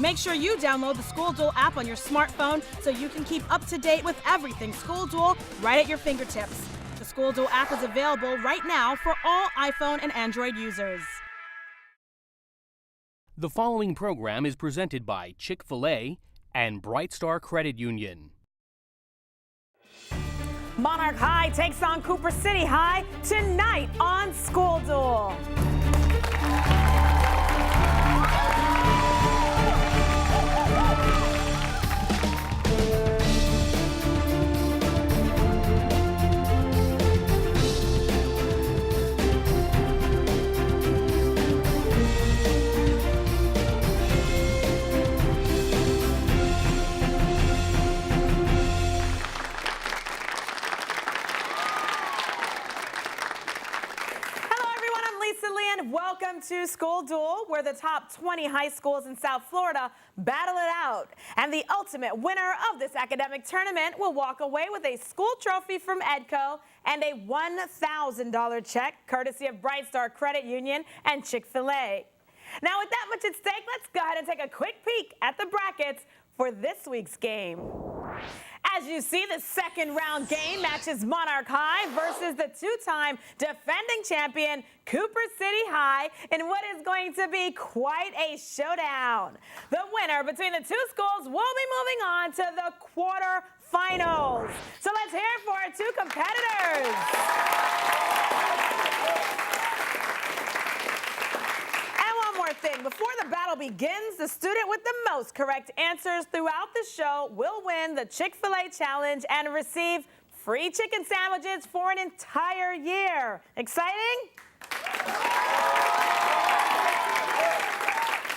Make sure you download the School Duel app on your smartphone so you can keep up to date with everything School Duel right at your fingertips. The School Duel app is available right now for all iPhone and Android users. The following program is presented by Chick-fil-A and Bright Star Credit Union. Monarch High takes on Cooper City High tonight on School Duel. Welcome to School Duel, where the top 20 high schools in South Florida battle it out. And the ultimate winner of this academic tournament will walk away with a school trophy from EDCO and a $1,000 check, courtesy of Bright Star Credit Union and Chick-fil-A. Now, with that much at stake, let's go ahead and take a quick peek at the brackets for this week's game. As you see, the second round game matches Monarch High versus the two-time defending champion Cooper City High in what is going to be quite a showdown. The winner between the two schools will be moving on to the quarterfinals. So let's hear it for our two competitors. Thing. Before the battle begins, the student with the most correct answers throughout the show will win the Chick-fil-A challenge and receive free chicken sandwiches for an entire year. Exciting? All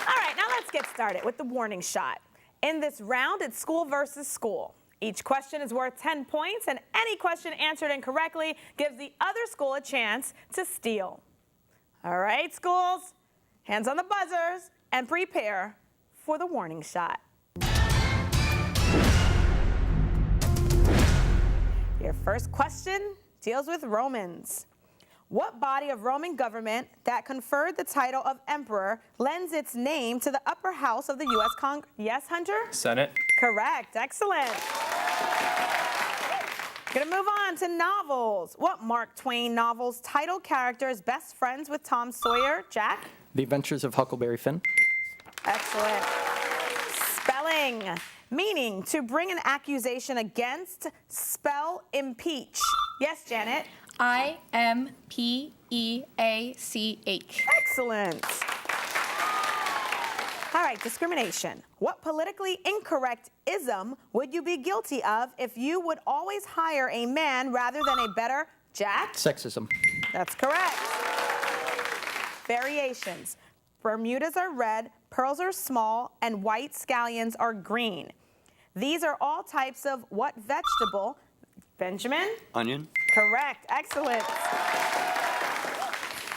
right, now let's get started with the warning shot. In this round, it's school versus school. Each question is worth 10 points, and any question answered incorrectly gives the other school a chance to steal. All right, schools? Hands on the buzzers and prepare for the warning shot. Your first question deals with Romans. What body of Roman government that conferred the title of emperor lends its name to the upper house of the U.S. Congress? Yes, Hunter? Senate. Correct. Excellent. Gonna move on to novels. What Mark Twain novel's title character is best friends with Tom Sawyer? Jack? The Adventures of Huckleberry Finn. Excellent. Spelling. Meaning to bring an accusation against, spell impeach. Yes, Janet? I-M-P-E-A-C-H. Excellent. All right, discrimination. What politically incorrect ism would you be guilty of if you would always hire a man rather than a better Jack? Sexism. That's correct. Variations. Bermudas are red, pearls are small, and white scallions are green. These are all types of what vegetable? Benjamin? Onion. Correct. Excellent.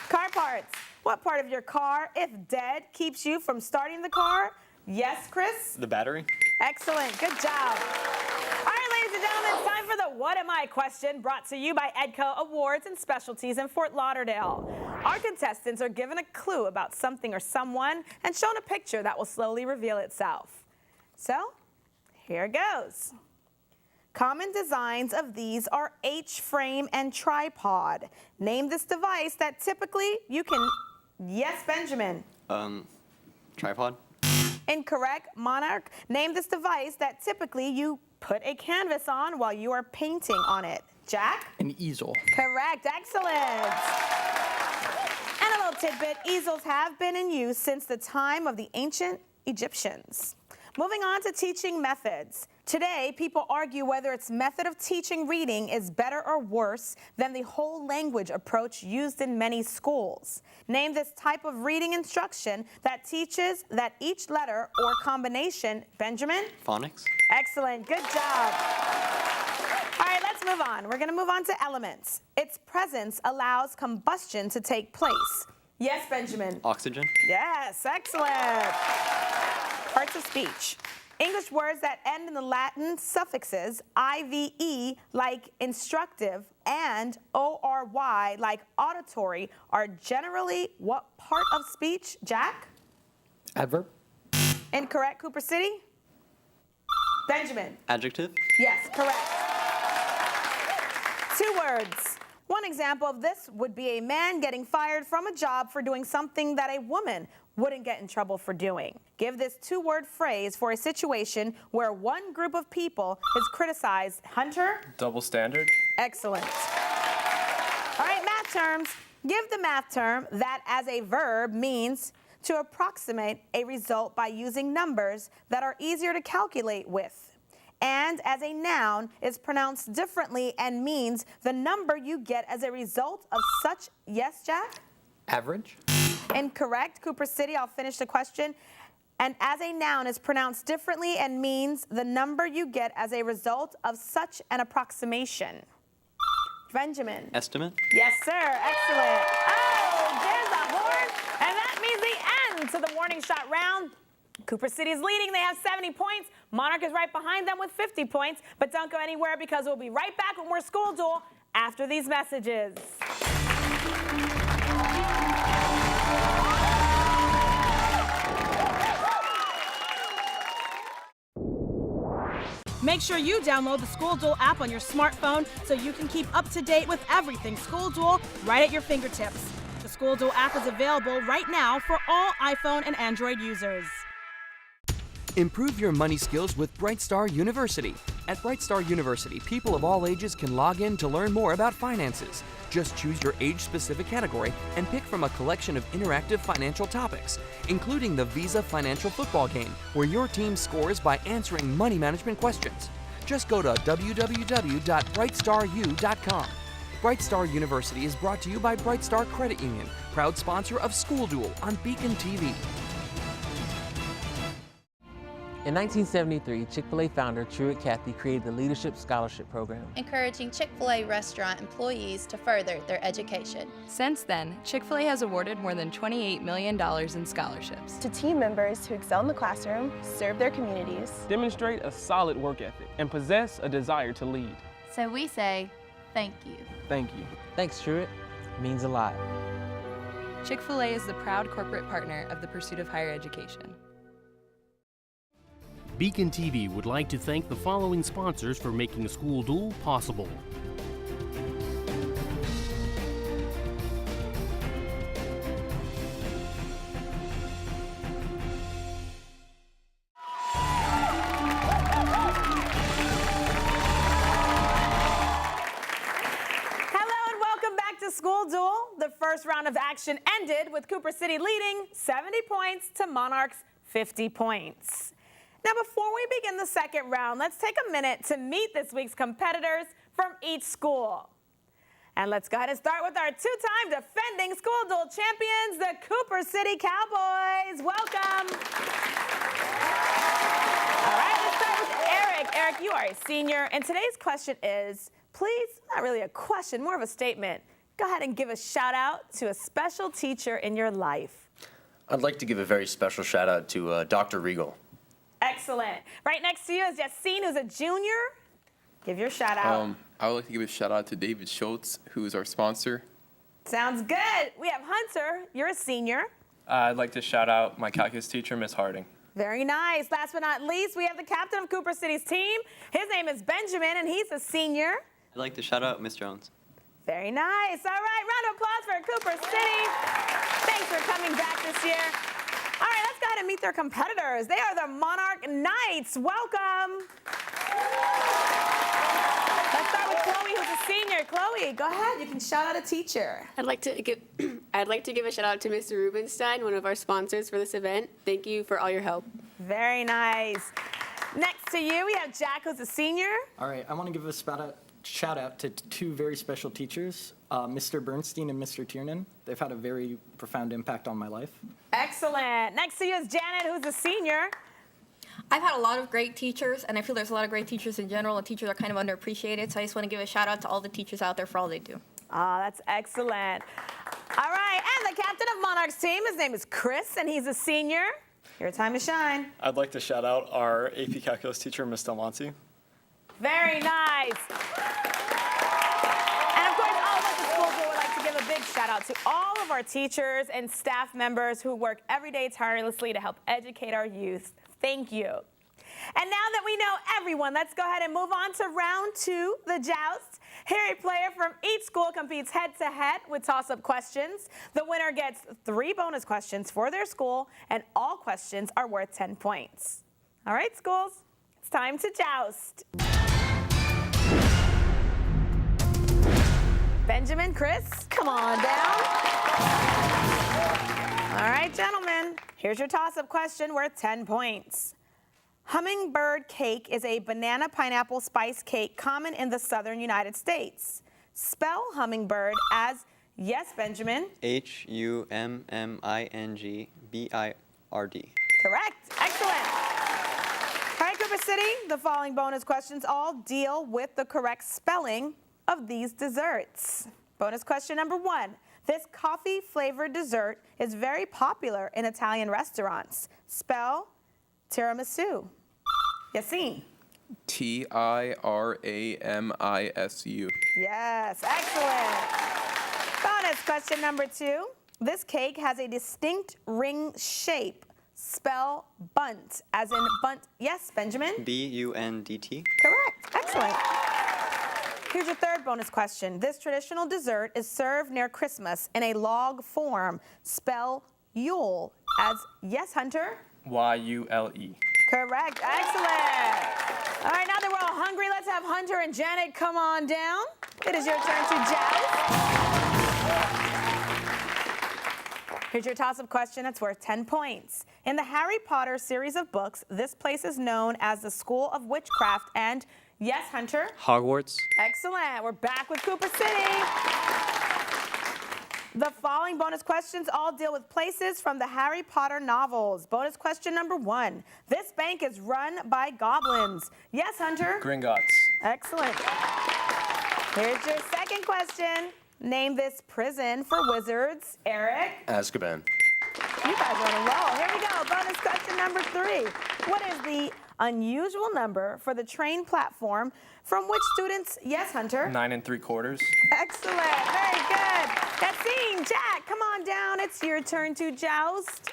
Car parts. What part of your car, if dead, keeps you from starting the car? Yes, Chris? The battery. Excellent. Good job. All right, ladies and gentlemen, it's time for the What Am I question, brought to you by EDCO Awards and Specialties in Fort Lauderdale. Our contestants are given a clue about something or someone and shown a picture that will slowly reveal itself. So, here goes. Common designs of these are H-frame and tripod. Name this device that typically you can... Yes, Benjamin? Tripod. Incorrect. Monarch. Name this device that typically you put a canvas on while you are painting on it. Jack? An easel. Correct. Excellent. And a little tidbit, easels have been in use since the time of the ancient Egyptians. Moving on to teaching methods. Today, people argue whether its method of teaching reading is better or worse than the whole language approach used in many schools. Name this type of reading instruction that teaches that each letter or combination, Benjamin? Phonics. Excellent, good job. All right, let's move on. We're gonna move on to elements. Its presence allows combustion to take place. Yes, Benjamin? Oxygen. Yes, excellent. Parts of speech. English words that end in the Latin suffixes IVE, like instructive, and ORY, like auditory, are generally what part of speech, Jack? Adverb. Incorrect. Cooper City? Benjamin? Adjective. Yes, correct. 2 words. One example of this would be a man getting fired from a job for doing something that a woman wouldn't get in trouble for doing. Give this 2-word phrase for a situation where one group of people is criticized. Hunter? Double standard. Excellent. All right, math terms. Give the math term that as a verb means to approximate a result by using numbers that are easier to calculate with. And as a noun is pronounced differently and means the number you get as a result of such. Yes, Jack? Average. Incorrect. Cooper City, I'll finish the question. And as a noun is pronounced differently and means the number you get as a result of such an approximation. Benjamin? Estimate. Yes, sir. Excellent. Oh, there's a horn. And that means the end to the warning shot round. Cooper City is leading. They have 70 points. Monarch is right behind them with 50 points. But don't go anywhere because we'll be right back with more School Duel after these messages. Make sure you download the School Duel app on your smartphone so you can keep up to date with everything School Duel right at your fingertips. The School Duel app is available right now for all iPhone and Android users. Improve your money skills with Brightstar University. At Brightstar University, people of all ages can log in to learn more about finances. Just choose your age-specific category and pick from a collection of interactive financial topics, including the Visa Financial Football Game, where your team scores by answering money management questions. Just go to www.brightstaru.com. Brightstar University is brought to you by Brightstar Credit Union, proud sponsor of School Duel on BECON-TV. In 1973, Chick-fil-A founder Truett Cathy created the Leadership Scholarship Program, encouraging Chick-fil-A restaurant employees to further their education. Since then, Chick-fil-A has awarded more than $28 million in scholarships to team members who excel in the classroom, serve their communities, Demonstrate a solid work ethic, and possess a desire to lead. So we say, thank you. Thank you. Thanks, Truett. It means a lot. Chick-fil-A is the proud corporate partner of the pursuit of higher education. BECON-TV would like to thank the following sponsors for making School Duel possible. School Duel. The first round of action ended with Cooper City leading 70 points to Monarch's 50 points. Now, before we begin the second round, let's take a minute to meet this week's competitors from each school. And let's go ahead and start with our two-time defending School Duel champions, the Cooper City Cowboys. Welcome. All right, let's start with Eric. Eric, you are a senior, and today's question is, please, not really a question, more of a statement. Go ahead and give a shout out to a special teacher in your life. I'd like to give a very special shout out to Dr. Regal. Excellent. Right next to you is Yassine, who's a junior. Give your shout out. I would like to give a shout out to David Schultz, who is our sponsor. Sounds good. We have Hunter. You're a senior. I'd like to shout out my calculus teacher, Miss Harding. Very nice. Last but not least, we have the captain of Cooper City's team. His name is Benjamin, and he's a senior. I'd like to shout out Miss Jones. Very nice. All right, round of applause for Cooper City. Thanks for coming back this year. All right, let's go ahead and meet their competitors. They are the Monarch Knights. Welcome. Let's start with Chloe, who's a senior. Chloe, go ahead. You can shout out a teacher. I'd like to give a shout out to Mr. Rubenstein, one of our sponsors for this event. Thank you for all your help. Very nice. Next to you, we have Jack, who's a senior. All right, I want to give a shout out to two very special teachers, Mr. Bernstein and Mr. Tiernan. They've had a very profound impact on my life. Excellent. Next to you is Janet, who's a senior. I've had a lot of great teachers, and I feel there's a lot of great teachers in general, and teachers are kind of underappreciated, so I just want to give a shout out to all the teachers out there for all they do. That's excellent. All right, and the captain of Monarch's team, his name is Chris, and he's a senior. Your time to shine. I'd like to shout out our AP Calculus teacher, Ms. Del Monte. Very nice. And of course, all of us at School Duel would like to give a big shout out to all of our teachers and staff members who work every day tirelessly to help educate our youth. Thank you. And now that we know everyone, let's go ahead and move on to round 2, the joust. Here, a player from each school competes head-to-head with toss-up questions. The winner gets 3 bonus questions for their school, and all questions are worth 10 points. All right, schools, it's time to joust. Benjamin, Chris, come on down. All right, gentlemen, here's your toss-up question worth 10 points. Hummingbird cake is a banana pineapple spice cake common in the southern United States. Spell hummingbird as, yes, Benjamin. Hummingbird. Correct. Excellent. All right, Cooper City, the following bonus questions all deal with the correct spelling of these desserts. Bonus question number 1. This coffee-flavored dessert is very popular in Italian restaurants. Spell tiramisu. Yassine. Tiramisu. Yes, excellent. Bonus question number 2. This cake has a distinct ring shape. Spell bunt, as in bunt. Yes, Benjamin? Bundt. Correct. Excellent. Here's your third bonus question. This traditional dessert is served near Christmas in a log form. Spell Yule, as yes, Hunter? Yule. Correct. Excellent. All right, now that we're all hungry, let's have Hunter and Janet come on down. It is your turn to joust. Here's your toss-up question that's worth 10 points. In the Harry Potter series of books, this place is known as the School of Witchcraft and, yes, Hunter? Hogwarts. Excellent. We're back with Cooper City. The following bonus questions all deal with places from the Harry Potter novels. Bonus question number 1. This bank is run by goblins. Yes, Hunter? Gringotts. Excellent. Here's your second question. Name this prison for wizards. Eric? Azkaban. You guys are on a roll. Here we go. Bonus question number 3. What is the unusual number for the train platform from which students, yes, Hunter? 9 3/4. Excellent. Very good. Yassine, Jack, come on down. It's your turn to joust.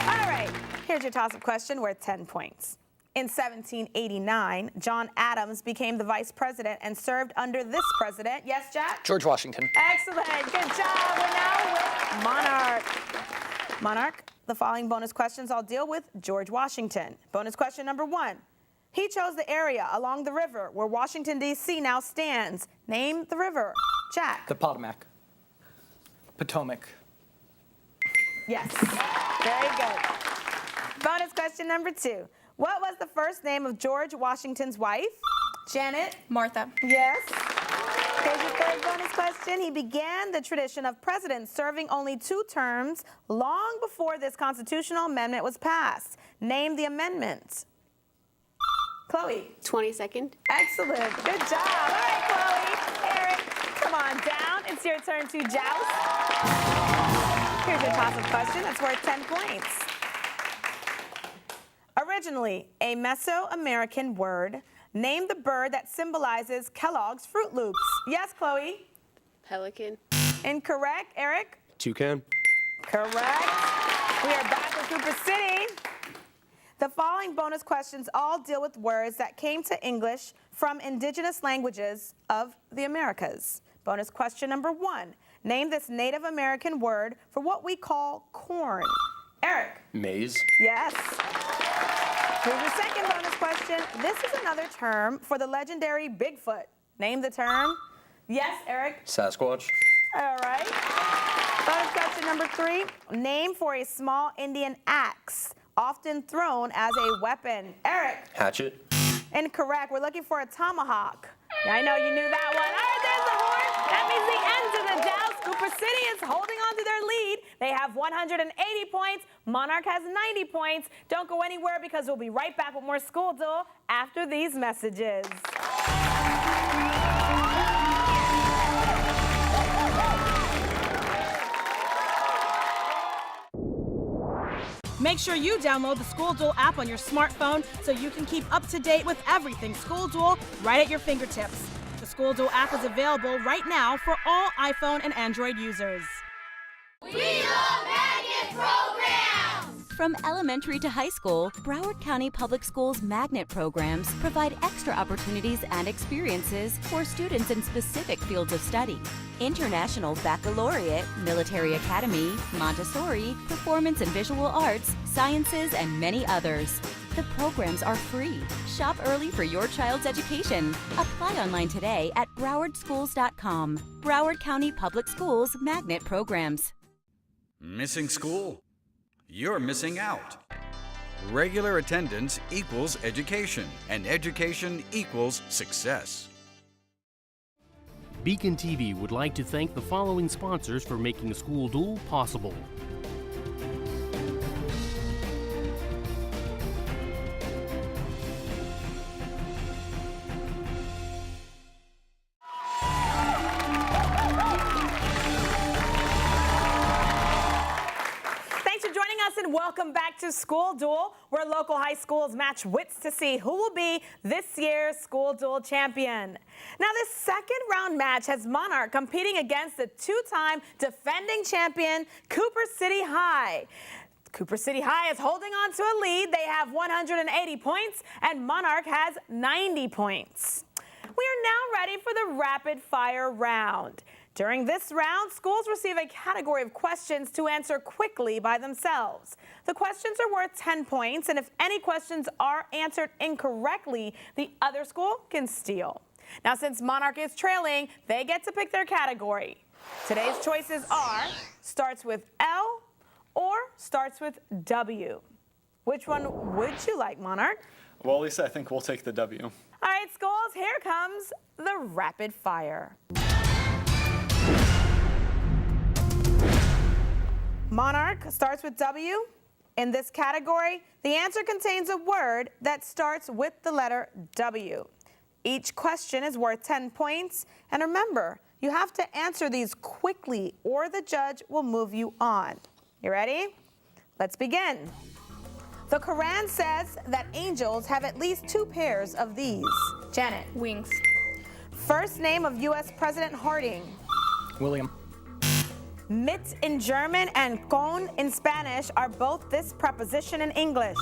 All right. Here's your toss-up question worth 10 points. In 1789, John Adams became the vice president and served under this president. Yes, Jack? George Washington. Excellent. Good job. We're now with Monarch. Monarch, the following bonus questions all deal with George Washington. Bonus question number 1. He chose the area along the river where Washington, D.C. now stands. Name the river. Jack. The Potomac. Potomac. Yes. Very good. Bonus question number 2. What was the first name of George Washington's wife? Janet? Martha. Yes. Here's your third bonus question. He began the tradition of presidents serving only 2 terms long before this constitutional amendment was passed. Name the amendment. Chloe. 22nd. Excellent. Good job. All right, Chloe. Eric, come on down. It's your turn to joust. Here's your toss-up question that's worth 10 points. Originally a Mesoamerican word, name the bird that symbolizes Kellogg's Fruit Loops. Yes, Chloe? Pelican. Incorrect. Eric? Toucan. Correct. We are back with Cooper City. The following bonus questions all deal with words that came to English from indigenous languages of the Americas. Bonus question number 1. Name this Native American word for what we call corn. Eric? Maize. Yes. Here's your second bonus question. This is another term for the legendary Bigfoot. Name the term. Yes, Eric? Sasquatch. All right. Bonus question number 3. Name for a small Indian axe, often thrown as a weapon. Eric? Hatchet. Incorrect. We're looking for a tomahawk. Yeah, I know you knew that one. All right, there's the horn. That means the end of the joust. Cooper City is holding on to their lead. They have 180 points. Monarch has 90 points. Don't go anywhere because we'll be right back with more School Duel after these messages. Make sure you download the School Duel app on your smartphone so you can keep up to date with everything School Duel right at your fingertips. The School Duel app is available right now for all iPhone and Android users. We love magnet programs! From elementary to high school, Broward County Public Schools magnet programs provide extra opportunities and experiences for students in specific fields of study. International Baccalaureate, Military Academy, Montessori, Performance and Visual Arts, Sciences, and many others. The programs are free. Shop early for your child's education. Apply online today at browardschools.com. Broward County Public Schools magnet programs. Missing school? You're missing out. Regular attendance equals education, and education equals success. BECON-TV would like to thank the following sponsors for making School Duel possible. And welcome back to School Duel, where local high schools match wits to see who will be this year's School Duel champion. Now, this second round match has Monarch competing against the two-time defending champion, Cooper City High. Cooper City High is holding on to a lead. They have 180 points, and Monarch has 90 points. We are now ready for the rapid fire round. During this round, schools receive a category of questions to answer quickly by themselves. The questions are worth 10 points, and if any questions are answered incorrectly, the other school can steal. Now, since Monarch is trailing, they get to pick their category. Today's choices are starts with L or starts with W. Which one would you like, Monarch? Well, Lisa, I think we'll take the W. All right, schools, here comes the rapid fire. Monarch starts with W. In this category, the answer contains a word that starts with the letter W. Each question is worth 10 points. And remember, you have to answer these quickly or the judge will move you on. You ready? Let's begin. The Quran says that angels have at least 2 pairs of these. Janet. Wings. First name of U.S. President Harding. William. Mit in German and con in Spanish are both this preposition in English.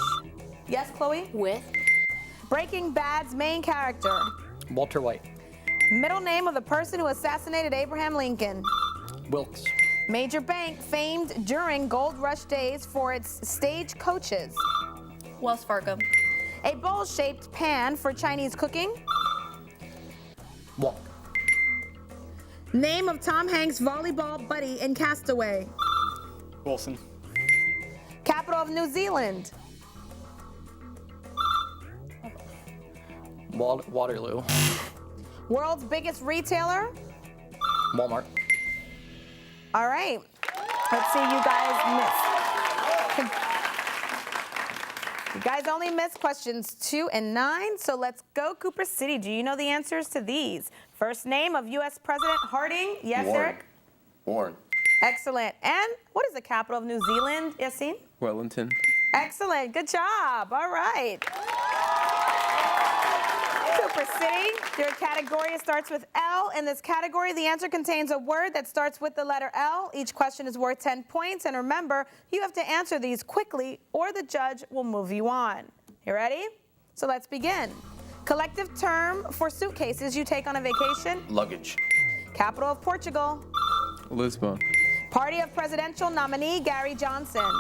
Yes, Chloe? With. Breaking Bad's main character. Walter White. Middle name of the person who assassinated Abraham Lincoln. Wilkes. Major bank famed during Gold Rush days for its stage coaches. Wells Fargo. A bowl-shaped pan for Chinese cooking. Wok. Name of Tom Hanks' volleyball buddy in Castaway. Wilson. Capital of New Zealand. Waterloo. World's biggest retailer. Walmart. All right. Let's see, you guys missed. You guys only missed questions 2 and 9, so let's go Cooper City. Do you know the answers to these? First name of U.S. President Harding. Yes, Warren. Eric? Warren. Excellent. And what is the capital of New Zealand, Yassine? Wellington. Excellent. Good job. All right. Cooper City, your category starts with L. In this category, the answer contains a word that starts with the letter L. Each question is worth 10 points. And remember, you have to answer these quickly or the judge will move you on. You ready? So let's begin. Collective term for suitcases you take on a vacation. Luggage. Capital of Portugal. Lisbon. Party of presidential nominee Gary Johnson.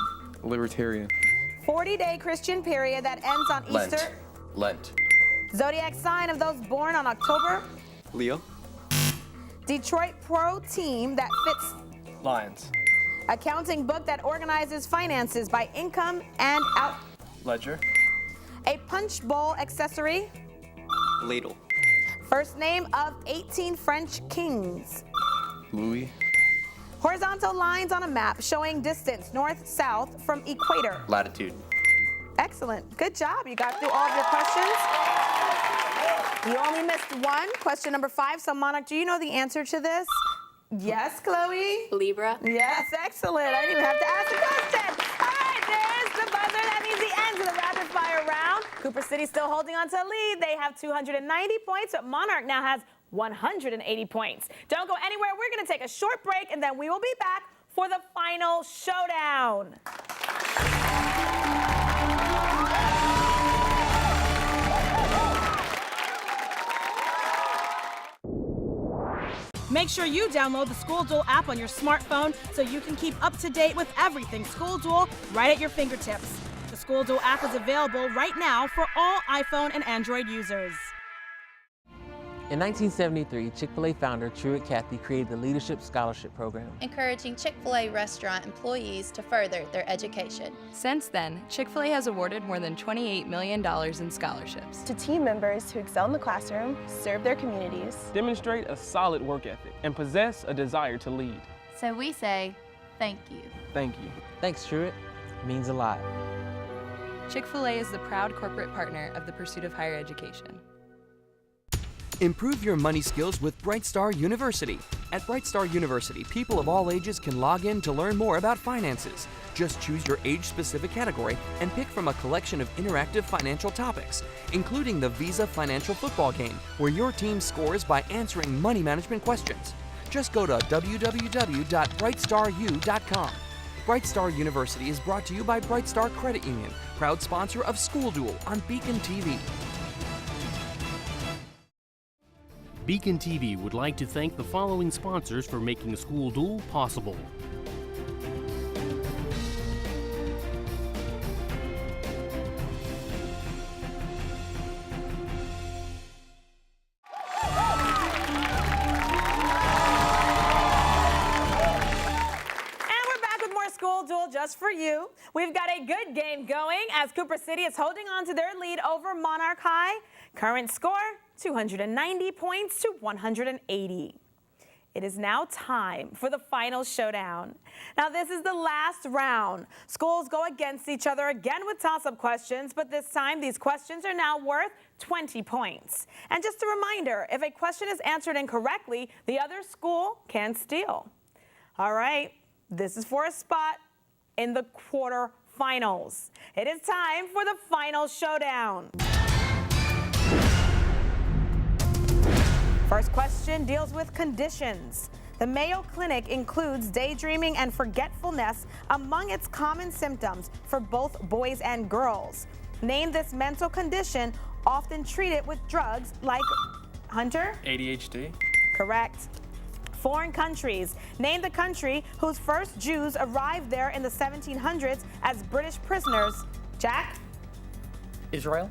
Libertarian. 40-day Christian period that ends on Lent. Easter. Lent. Zodiac sign of those born on October. Leo. Detroit Pro team that fits. Lions. Accounting book that organizes finances by income and out. Ledger. A punch bowl accessory. Ladle. First name of 18 French kings. Louis. Horizontal lines on a map showing distance north-south from equator. Latitude. Excellent. Good job. You got through all of your questions. You only missed one. Question number 5. So, Monarch, do you know the answer to this? Yes, Chloe? Libra. Yes, excellent. I didn't even have to ask the question. All right, there's the buzzer. That means the end of the rapid fire round. Cooper City still holding on to a lead. They have 290 points, but Monarch now has 180 points. Don't go anywhere. We're going to take a short break, and then we will be back for the final showdown. Make sure you download the School Duel app on your smartphone so you can keep up to date with everything School Duel right at your fingertips. The School Duel app is available right now for all iPhone and Android users. In 1973, Chick-fil-A founder Truett Cathy created the Leadership Scholarship Program, encouraging Chick-fil-A restaurant employees to further their education. Since then, Chick-fil-A has awarded more than $28 million in scholarships to team members who excel in the classroom, serve their communities, demonstrate a solid work ethic, and possess a desire to lead. So we say, thank you. Thank you. Thanks, Truett. It means a lot. Chick-fil-A is the proud corporate partner of the pursuit of higher education. Improve your money skills with Bright Star University. At Bright Star University, people of all ages can log in to learn more about finances. Just choose your age-specific category and pick from a collection of interactive financial topics, including the Visa Financial Football Game, where your team scores by answering money management questions. Just go to www.brightstaru.com. Bright Star University is brought to you by Bright Star Credit Union, proud sponsor of School Duel on BECON-TV. BECON-TV would like to thank the following sponsors for making School Duel possible. School Duel just for you. We've got a good game going as Cooper City is holding on to their lead over Monarch High. Current score, 290 points to 180. It is now time for the final showdown. Now, this is the last round. Schools go against each other again with toss-up questions, but this time these questions are now worth 20 points. And just a reminder, if a question is answered incorrectly, the other school can steal. All right, this is for a spot in the quarterfinals. It is time for the final showdown. First question deals with conditions. The Mayo Clinic includes daydreaming and forgetfulness among its common symptoms for both boys and girls. Name this mental condition often treated with drugs like Hunter? ADHD. Correct. Foreign countries. Name the country whose first Jews arrived there in the 1700s as British prisoners. Jack? Israel.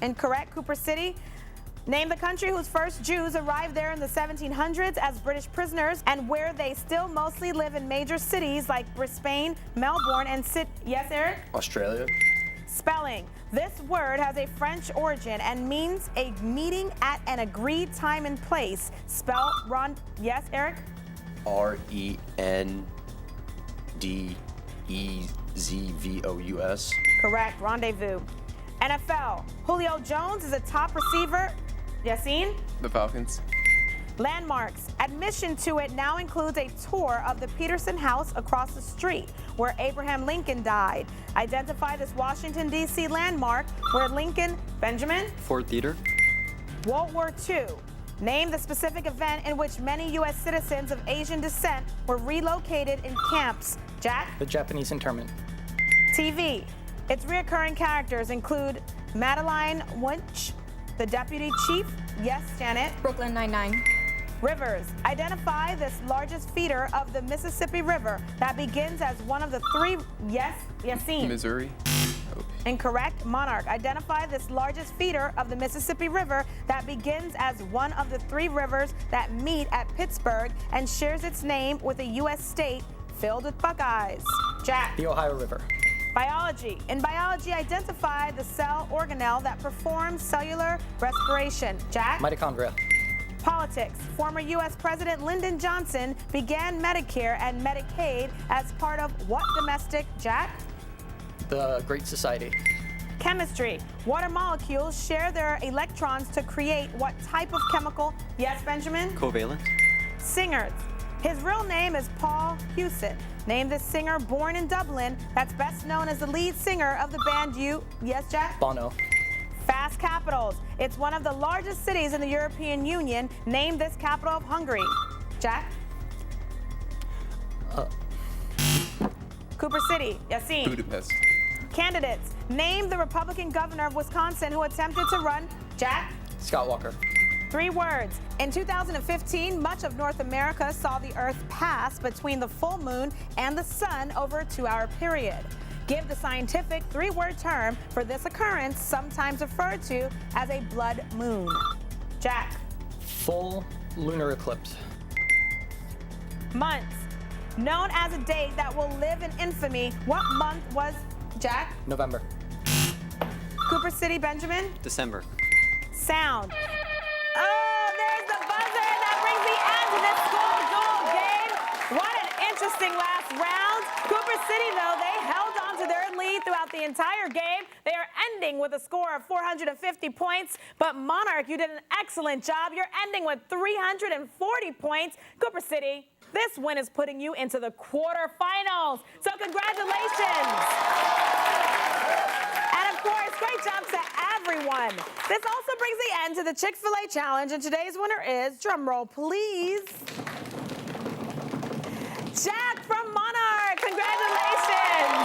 Incorrect. Cooper City. Name the country whose first Jews arrived there in the 1700s as British prisoners and where they still mostly live in major cities like Brisbane, Melbourne, and Sydney. Yes, Eric? Australia. Spelling. This word has a French origin and means a meeting at an agreed time and place. Spell Ron. Yes, Eric? RENDEZVOUS. Correct. Rendezvous. NFL. Julio Jones is a top receiver. Yassine? The Falcons. Landmarks. Admission to it now includes a tour of the Peterson House across the street where Abraham Lincoln died. Identify this Washington, D.C. landmark where Lincoln, Benjamin? Ford Theater. World War II. Name the specific event in which many U.S. citizens of Asian descent were relocated in camps. Jack? The Japanese internment. TV. Its recurring characters include Madeline Wunsch, the deputy chief. Yes, Janet. Brooklyn Nine-Nine. Rivers. Identify this largest feeder of the Mississippi River that begins as one of the three. Yes, Yassine. Missouri. Incorrect. Monarch. Identify this largest feeder of the Mississippi River that begins as one of the three rivers that meet at Pittsburgh and shares its name with a U.S. state filled with Buckeyes. Jack. The Ohio River. Biology. In biology, identify the cell organelle that performs cellular respiration. Jack? Mitochondria. Politics. Former U.S. President Lyndon Johnson began Medicare and Medicaid as part of what domestic? Jack? The Great Society. Chemistry. Water molecules share their electrons to create what type of chemical? Yes, Benjamin? Covalent. Singers. His real name is Paul Hewson. Name the singer born in Dublin that's best known as the lead singer of the band you. Yes, Jack? Bono. Fast fast capitals. It's one of the largest cities in the European Union. Name this capital of Hungary. Jack? Cooper City. Yassine? Budapest. Candidates. Name the Republican governor of Wisconsin who attempted to run. Jack? Scott Walker. 3 words. In 2015, much of North America saw the Earth pass between the full moon and the sun over a 2-hour period. Give the scientific 3-word term for this occurrence, sometimes referred to as a blood moon. Jack? Full lunar eclipse. Months. Known as a date that will live in infamy, what month was, Jack? November. Cooper City, Benjamin? December. Sound. Oh, there's the buzzer. That brings the end to this School Duel game. What an interesting last round. Cooper City, though, they held on to their lead throughout the entire game. They are ending with a score of 450 points. But Monarch, you did an excellent job. You're ending with 340 points. Cooper City, this win is putting you into the quarterfinals. So congratulations. And of course, great job to everyone. This also brings the end to the Chick-fil-A Challenge, and today's winner is, drumroll please, Jack from Monarch. Congratulations.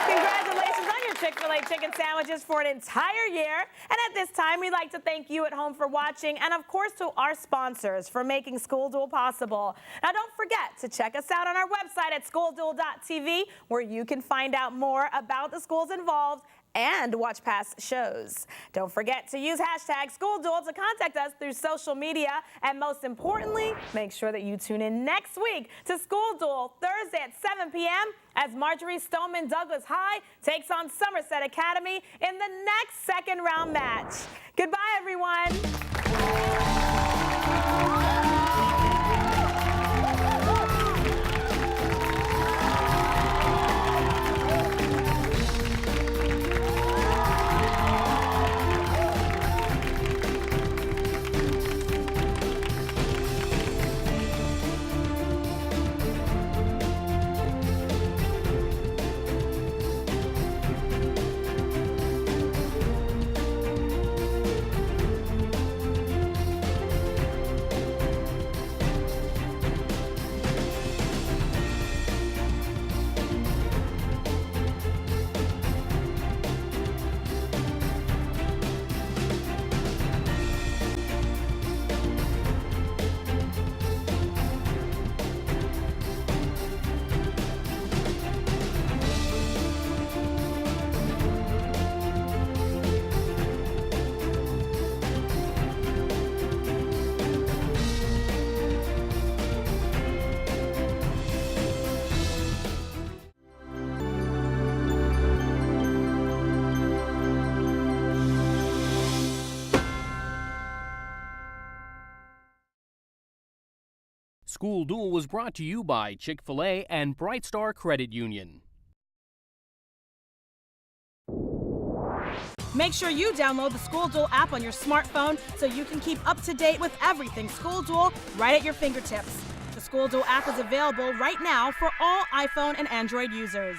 Congratulations on your Chick-fil-A chicken sandwiches for an entire year. And at this time, we'd like to thank you at home for watching, and of course to our sponsors for making School Duel possible. Now don't forget to check us out on our website at schoolduel.tv, where you can find out more about the schools involved and watch past shows. Don't forget to use hashtag School Duel to contact us through social media. And most importantly, make sure that you tune in next week to School Duel Thursday at 7 p.m. as Marjorie Stoneman Douglas High takes on Somerset Academy in the next second round match. Goodbye, everyone. School Duel was brought to you by Chick-fil-A and Bright Star Credit Union. Make sure you download the School Duel app on your smartphone so you can keep up to date with everything School Duel right at your fingertips. The School Duel app is available right now for all iPhone and Android users.